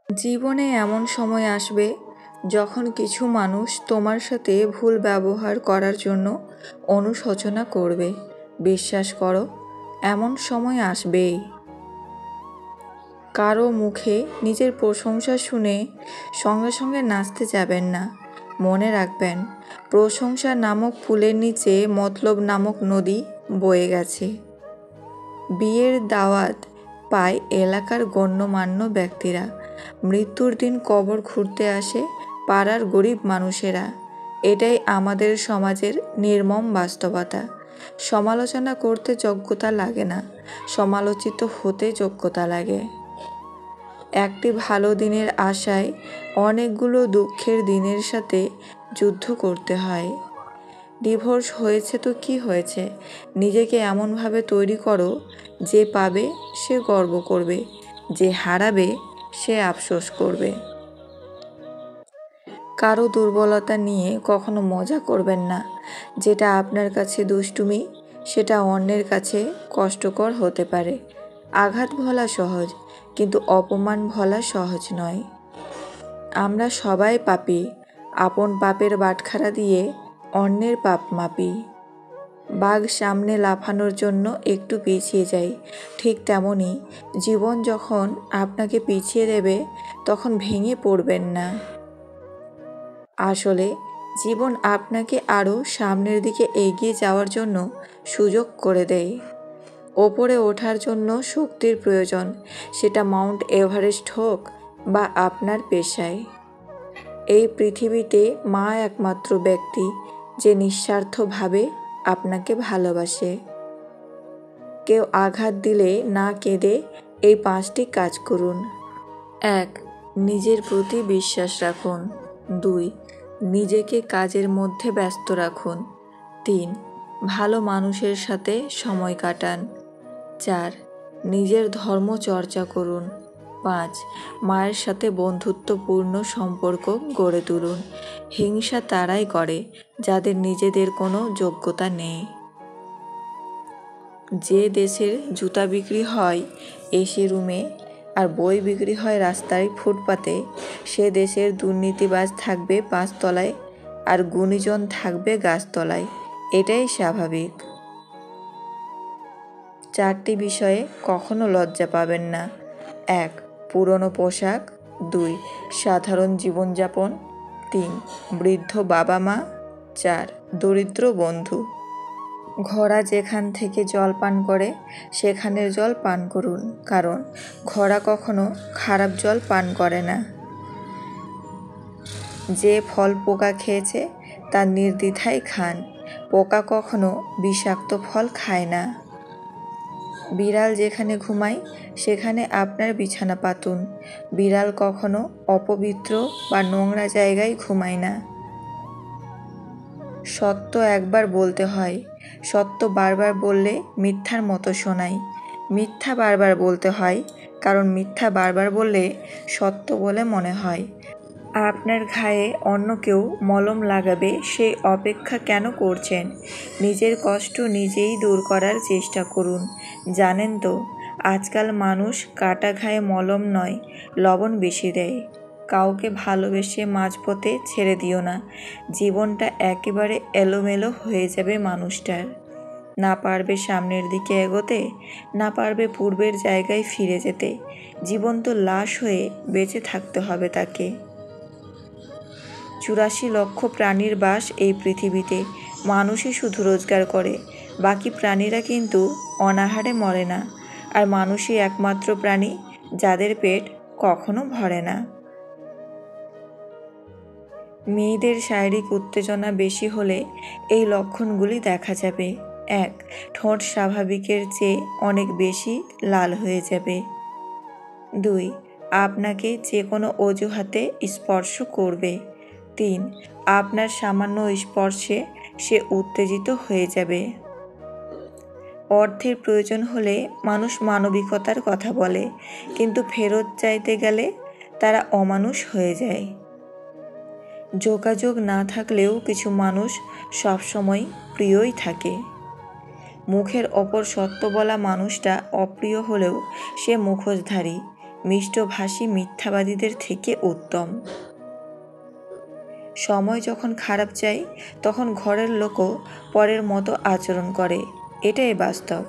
জীবনে এমন সময় আসবে যখন কিছু মানুষ তোমার সাথে ভুল ব্যবহার করার জন্য অনুশোচনা করবে। বিশ্বাস করো, এমন সময় আসবেই। কারো মুখে নিজের প্রশংসা শুনে সঙ্গে সঙ্গে নাচতে যাবেন না। মনে রাখবেন, প্রশংসা নামক ফুলের নিচে মতলব নামক নদী বয়ে গেছে। বিয়ের দাওয়াত পায় এলাকার গণ্যমান্য ব্যক্তিরা, মৃত্যুর দিন কবর খুঁড়তে আসে পাড়ার গরিব মানুষেরা। এটাই আমাদের সমাজের নির্মম বাস্তবতা। সমালোচনা করতে যোগ্যতা লাগে না, সমালোচিত হতে যোগ্যতা লাগে। একটি ভালো দিনের আশায় অনেকগুলো দুঃখের দিনের সাথে যুদ্ধ করতে হয়। ডিভোর্স হয়েছে তো কি হয়েছে, নিজেকে এমনভাবে তৈরি করো যে পাবে সে গর্ব করবে, যে হারাবে সে আফসোস করবে। কারো দুর্বলতা নিয়ে কখনো মজা করবেন না। যেটা আপনার কাছে দুষ্টুমি, সেটা অন্যের কাছে কষ্টকর হতে পারে। আঘাত ভোলা সহজ, কিন্তু অপমান ভোলা সহজ নয়। আমরা সবাই পাপী, আপন পাপের বাটখারা দিয়ে অন্যের পাপ মাপি। বাঘ সামনে লাফানোর জন্য একটু পিছিয়ে যায়, ঠিক তেমনই জীবন যখন আপনাকে পিছিয়ে দেবে তখন ভেঙে পড়বেন না। আসলে জীবন আপনাকে আরও সামনের দিকে এগিয়ে যাওয়ার জন্য সুযোগ করে দেয়। ওপরে ওঠার জন্য শক্তির প্রয়োজন, সেটা মাউন্ট এভারেস্ট হোক বা আপনার পেশায়। এই পৃথিবীতে মা একমাত্র ব্যক্তি যে নিঃস্বার্থভাবে আপনাকে ভালোবাসে। কেউ আঘাত দিলে না কেঁদে এই 5টি কাজ করুন। 1. নিজের প্রতি বিশ্বাস রাখুন। 2. নিজেকে কাজের মধ্যে ব্যস্ত রাখুন। 3. ভালো মানুষের সাথে সময় কাটান। 4. নিজের ধর্ম চর্চা করুন। 5. মায়ের সাথে বন্ধুত্বপূর্ণ সম্পর্ক গড়ে তুলুন। হিংসা তারাই করে যাদের নিজেদের কোনো যোগ্যতা নেই। যে দেশের জুতা বিক্রি হয় এসি রুমে আর বই বিক্রি হয় রাস্তায় ফুটপাতে, সে দেশের দুর্নীতিবাজ থাকবে 5 তলায় আর গুণীজন থাকবে গাছতলায়। এটাই স্বাভাবিক। 4টি বিষয়ে কখনো লজ্জা পাবেন না। 1. পুরনো পোশাক। 2. সাধারণ জীবনযাপন। 3. বৃদ্ধ বাবা মা। 4. দরিদ্র বন্ধু। ঘোড়া যেখান থেকে জল পান করে সেখানের জল পান করুন, কারণ ঘোড়া কখনো খারাপ জল পান করে না। যে ফল পোকা খেয়েছে তা নির্দ্বিধায় খান, পোকা কখনো বিষাক্ত ফল খায় না। বিড়াল যেখানে ঘুমায় সেখানে আপনার বিছানা পাতুন, বিড়াল কখনো অপবিত্র বা নোংরা জায়গায় ঘুমায় না। সত্য একবার বলতে হয়, সত্য বারবার বললে মিথ্যার মতো শোনায়। মিথ্যা বারবার বলতে হয়, কারণ মিথ্যা বারবার বললে সত্য বলে মনে হয়। আপনার ঘায়ে অন্য কেউ মলম লাগাবে সেই অপেক্ষা কেন করছেন? নিজের কষ্ট নিজেই দূর করার চেষ্টা করুন। জানেন তো, আজকাল মানুষ কাটা ঘায়ে মলম নয়, লবণ বেশি দেয়। কাউকে ভালোবেসে মাঝপথে ছেড়ে দিও না। জীবনটা একেবারে এলোমেলো হয়ে যাবে মানুষটার। না পারবে সামনের দিকে এগোতে, না পারবে পূর্বের জায়গায় ফিরে যেতে। জীবন্ত লাশ হয়ে বেঁচে থাকতে হবে তাকে। 84 লক্ষ প্রাণীর বাস এই পৃথিবীতে, মানুষই শুধু রোজগার করে, বাকি প্রাণীরা কিন্তু অনাহারে মরে না। আর মানুষই একমাত্র প্রাণী যাদের পেট কখনো ভরে না। মেয়েদের শারীরিক উত্তেজনা বেশি হলে এই লক্ষণগুলি দেখা যাবে। 1. ঠোঁট স্বাভাবিকের চেয়ে অনেক বেশি লাল হয়ে যাবে। 2. আপনাকে যে কোনো অজুহাতে স্পর্শ করবে। 3. আপনার সামান্য স্পর্শে সে উত্তেজিত হয়ে যাবে। অর্থের প্রয়োজন হলে মানুষ মানবিকতার কথা বলে, কিন্তু ফেরত চাইতে গেলে তারা অমানুষ হয়ে যায়। যোগাযোগ না থাকলেও কিছু মানুষ সবসময় প্রিয়ই থাকে। মুখের ওপর সত্য বলা মানুষটা অপ্রিয় হলেও সে মুখোশধারী। মিষ্টভাষী মিথ্যাবাদীদের থেকে উত্তম। সময় যখন খারাপ যায় তখন ঘরের লোকও পরের মতো আচরণ করে, এটাই বাস্তব।